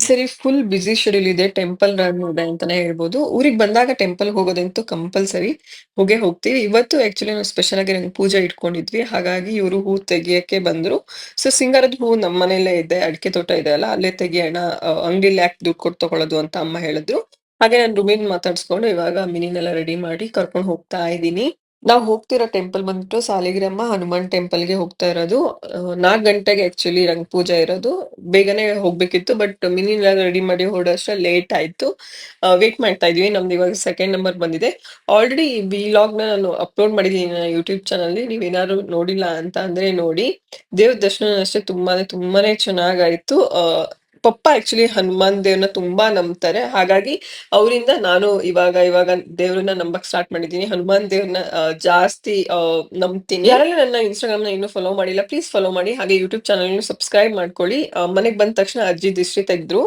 ಸರಿ full busy schedule ಇದೆ. Temple run ಇದೆ ಅಂತಾನೆ ಹೇಳ್ಬೋದು. ಊರಿಗ್ ಬಂದಾಗ ಟೆಂಪಲ್‌ಗೆ ಹೋಗೋದಂತೂ ಕಂಪಲ್ಸರಿ. ಹೋಗೇ ಹೋಗ್ತೀವಿ. ಇವತ್ತು ಆಕ್ಚುಲಿ ನಾವು ಸ್ಪೆಷಲ್ ಆಗಿ ನಂಗೆ ಪೂಜೆ ಇಟ್ಕೊಂಡಿದ್ವಿ. ಹಾಗಾಗಿ ಇವ್ರು ಹೂ ತೆಗಿಯಕ್ಕೆ ಬಂದ್ರು. ಸೊ ಸಿಂಗಾರದ ಹೂವು ನಮ್ಮ ಮನೆಯಲ್ಲೇ ಇದೆ. ಅಡಿಕೆ ತೋಟ ಇದೆ ಅಲ್ಲ, ಅಲ್ಲೇ ತೆಗಿಯೋಣ ಅಂಗಡಿಲಿ ಯಾಕೆ ದುಡ್ಡು ಕೊಟ್ಟು ತಗೊಳ್ಳೋದು ಅಂತ ಅಮ್ಮ ಹೇಳಿದ್ರು. ಹಾಗೆ ನಾನು ರುಬೀನ್ ಮಾತಾಡ್ಸ್ಕೊಂಡು ಇವಾಗ ಮಿನಿನೆಲ್ಲ ರೆಡಿ ಮಾಡಿ ಕರ್ಕೊಂಡು ಹೋಗ್ತಾ ಇದ್ದೀನಿ. ನಾವು ಹೋಗ್ತಿರೋ ಟೆಂಪಲ್ ಬಂದ್ಬಿಟ್ಟು ಸಾಲಿಗ್ರಾಮ ಹನುಮಾನ್ ಟೆಂಪಲ್‌ಗೆ ಹೋಗ್ತಾ ಇರೋದು. 4 ಗಂಟೆಗೆ ಆಕ್ಚುಲಿ ನಂಗೆ ಪೂಜೆ ಇರೋದು. ಬೇಗನೆ ಹೋಗ್ಬೇಕಿತ್ತು. ಬಟ್ ಮಿನಿನೆಲ್ಲ ರೆಡಿ ಮಾಡಿ ಹೊರಡೋಷ್ಟ್ರಲ್ಲಿ ಲೇಟ್ ಆಯ್ತು. ವೇಟ್ ಮಾಡ್ತಾ ಇದ್ವಿ. ನಮ್ದು ಇವಾಗ ಸೆಕೆಂಡ್ ನಂಬರ್ ಬಂದಿದೆ. ಆಲ್ರೆಡಿ ಈ ವ್ಲಾಗ್‌ನ ನಾನು ಅಪ್ಲೋಡ್ ಮಾಡಿದ್ದೀನಿ ನನ್ನ ಯೂಟ್ಯೂಬ್ ಚಾನಲ್‌ಲಿ. ನೀವೇನಾದ್ರು ನೋಡಿಲ್ಲ ಅಂತ ಅಂದ್ರೆ ನೋಡಿ. ದೇವ್ರ ದರ್ಶನ ಅಷ್ಟೇ ತುಂಬಾನೇ ಚೆನ್ನಾಗಾಯ್ತು. ಪಪ್ಪ ಆಕ್ಚುಲಿ ಹನುಮಾನ್ ದೇವ್ರನ್ನ ತುಂಬಾ ನಂಬ್ತಾರೆ. ಹಾಗಾಗಿ ಅವರಿಂದ ನಾನು ಇವಾಗ ದೇವ್ರನ್ನ ನಂಬಕ್ ಸ್ಟಾರ್ಟ್ ಮಾಡಿದ್ದೀನಿ. ಹನುಮಾನ್ ದೇವ್ರನ್ನ ಜಾಸ್ತಿ ನಂಬ್ತೀನಿ. ಯಾರೆಲ್ಲ ನನ್ನ ಇನ್‌ಸ್ಟಾಗ್ರಾಮ್‌ನ ಇನ್ನೂ ಫಾಲೋ ಮಾಡಿಲ್ಲ, ಪ್ಲೀಸ್ ಫಾಲೋ ಮಾಡಿ. ಹಾಗೆ ಯೂಟ್ಯೂಬ್ ಚಾನಲ್‌ನು ಸಬ್ಸ್ಕ್ರೈಬ್ ಮಾಡ್ಕೊಳ್ಳಿ. ಮನೆಗ್ ಬಂದ ತಕ್ಷಣ ಅಜ್ಜಿ ದಿಷ್ಟಿ ತೆಗೆದ್ರು.